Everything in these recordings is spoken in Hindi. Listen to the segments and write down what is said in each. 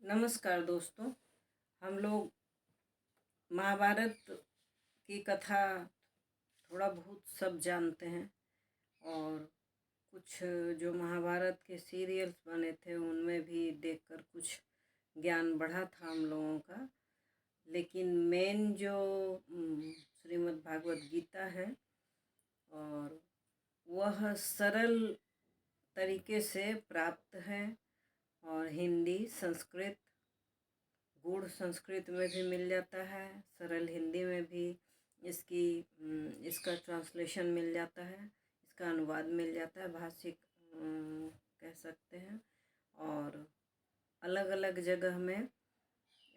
नमस्कार दोस्तों। हम लोग महाभारत की कथा थोड़ा बहुत सब जानते हैं और कुछ जो महाभारत के सीरियल्स बने थे उनमें भी देखकर कुछ ज्ञान बढ़ा था हम लोगों का। लेकिन मेन जो श्रीमद् भागवत गीता है और वह सरल तरीके से प्राप्त है और हिंदी संस्कृत गूढ़ संस्कृत में भी मिल जाता है, सरल हिंदी में भी इसका ट्रांसलेशन मिल जाता है, इसका अनुवाद मिल जाता है, भाषिक कह सकते हैं। और अलग अलग जगह में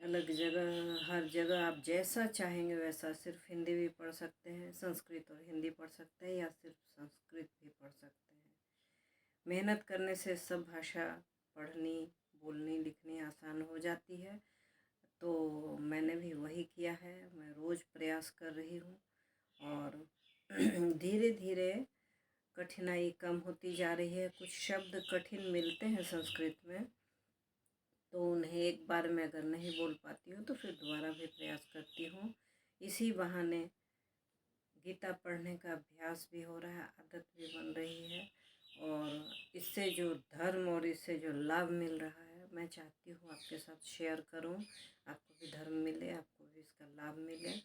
हर जगह आप जैसा चाहेंगे वैसा सिर्फ हिंदी भी पढ़ सकते हैं, संस्कृत और हिंदी पढ़ सकते हैं, या सिर्फ संस्कृत भी पढ़ सकते हैं। मेहनत करने से सब भाषा पढ़नी, बोलनी, लिखनी आसान हो जाती है। तो मैंने भी वही किया है। मैं रोज़ प्रयास कर रही हूँ और धीरे धीरे कठिनाई कम होती जा रही है। कुछ शब्द कठिन मिलते हैं संस्कृत में, तो उन्हें एक बार में अगर नहीं बोल पाती हूँ तो फिर दोबारा भी प्रयास करती हूँ। इसी बहाने गीता पढ़ने का अभ्यास भी हो रहा है, आदत भी बन रही है और इससे जो धर्म और इससे जो लाभ मिल रहा है मैं चाहती हूँ आपके साथ शेयर करूँ, आपको भी धर्म मिले, आपको भी इसका लाभ मिले।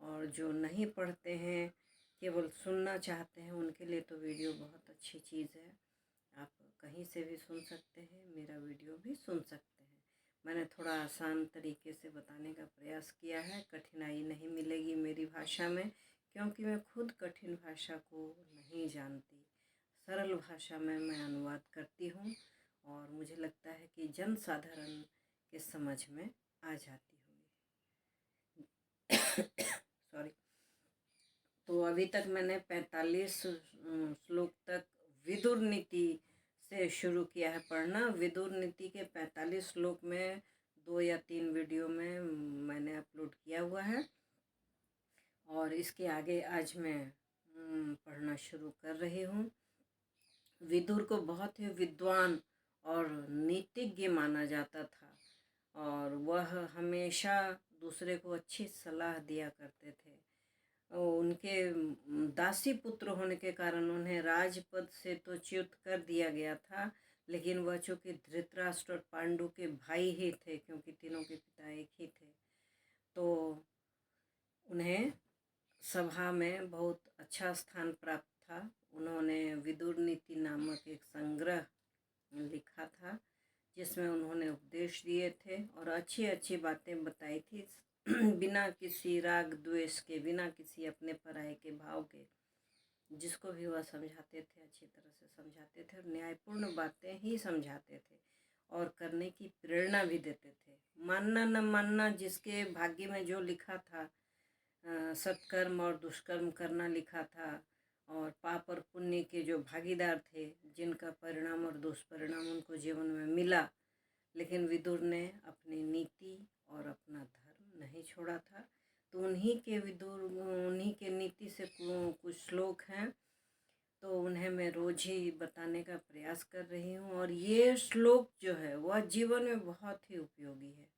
और जो नहीं पढ़ते हैं, केवल सुनना चाहते हैं, उनके लिए तो वीडियो बहुत अच्छी चीज़ है। आप कहीं से भी सुन सकते हैं, मेरा वीडियो भी सुन सकते हैं। मैंने थोड़ा आसान तरीके से बताने का प्रयास किया है। कठिनाई नहीं मिलेगी मेरी भाषा में, क्योंकि मैं खुद कठिन भाषा को नहीं जानती। सरल भाषा में मैं अनुवाद करती हूँ और मुझे लगता है कि जन साधारण के समझ में आ जाती होगी। सॉरी। तो अभी तक मैंने 45 श्लोक तक विदुर नीति से शुरू किया है पढ़ना। विदुर नीति के 45 श्लोक में 2 या 3 वीडियो में मैंने अपलोड किया हुआ है और इसके आगे आज मैं पढ़ना शुरू कर रही हूँ। विदुर को बहुत ही विद्वान और नीतिज्ञ माना जाता था और वह हमेशा दूसरे को अच्छी सलाह दिया करते थे। उनके दासी पुत्र होने के कारण उन्हें राजपद से तो च्युत कर दिया गया था, लेकिन वह चूँकि धृतराष्ट्र और पांडु के भाई ही थे, क्योंकि तीनों के पिता एक ही थे, तो उन्हें सभा में बहुत अच्छा स्थान प्राप्त था। उन्होंने विदुर नीति नामक एक संग्रह लिखा था जिसमें उन्होंने उपदेश दिए थे और अच्छी अच्छी बातें बताई थी, बिना किसी राग द्वेष के, बिना किसी अपने पराये के भाव के। जिसको भी वह समझाते थे अच्छी तरह से समझाते थे और न्यायपूर्ण बातें ही समझाते थे और करने की प्रेरणा भी देते थे। मानना न मानना जिसके भाग्य में जो लिखा था, सत्कर्म और दुष्कर्म करना लिखा था, और पाप और पुण्य के जो भागीदार थे, जिनका परिणाम और दुष्परिणाम उनको जीवन में मिला, लेकिन विदुर ने अपनी नीति और अपना धर्म नहीं छोड़ा था। तो उन्हीं के नीति से कुछ श्लोक हैं, तो उन्हें मैं रोज ही बताने का प्रयास कर रही हूँ। और ये श्लोक जो है वह जीवन में बहुत ही उपयोगी है।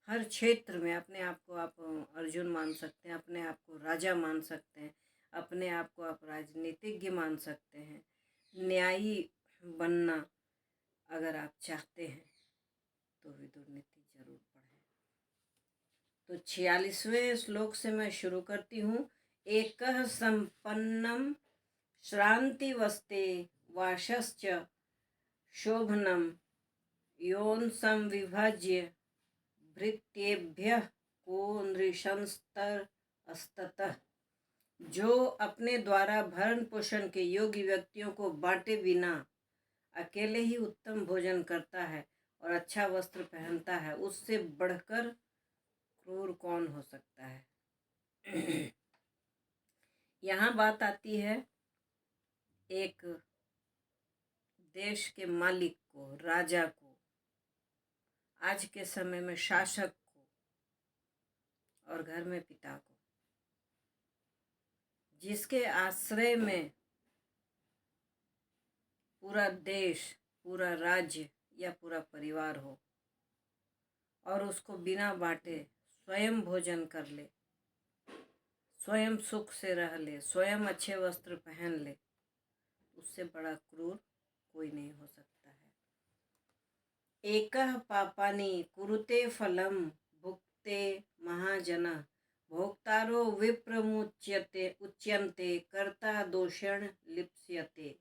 हर क्षेत्र में अपने आप को आप अर्जुन मान सकते हैं, अपने आप को राजा मान सकते हैं, अपने आप को आप राजनीतिज्ञ मान सकते हैं। न्यायी बनना अगर आप चाहते हैं तो विदुर नीति जरूर पढ़ें। तो 46वें श्लोक से मैं शुरू करती हूँ। एकः संपन्नम श्रांति वस्ते वाशश्च शोभनम योन संविभाज्य भृत्येभ्यः को नृशंस्तर अस्ततः। जो अपने द्वारा भरण पोषण के योग्य व्यक्तियों को बांटे बिना अकेले ही उत्तम भोजन करता है और अच्छा वस्त्र पहनता है, उससे बढ़कर क्रूर कौन हो सकता है। यहाँ बात आती है एक देश के मालिक को, राजा को, आज के समय में शासक को, और घर में पिता को, जिसके आश्रय में पूरा देश, पूरा राज्य या पूरा परिवार हो। और उसको बिना बांटे स्वयं भोजन कर ले, स्वयं सुख से रह ले, स्वयं अच्छे वस्त्र पहन ले, उससे बड़ा क्रूर कोई नहीं हो सकता है। एकः पापानि कुरुते फलम भुक्ते महाजन भोक्तारो विप्रमुच्यते उच्यन्ते कर्ता दोषेण लिप्स्यते।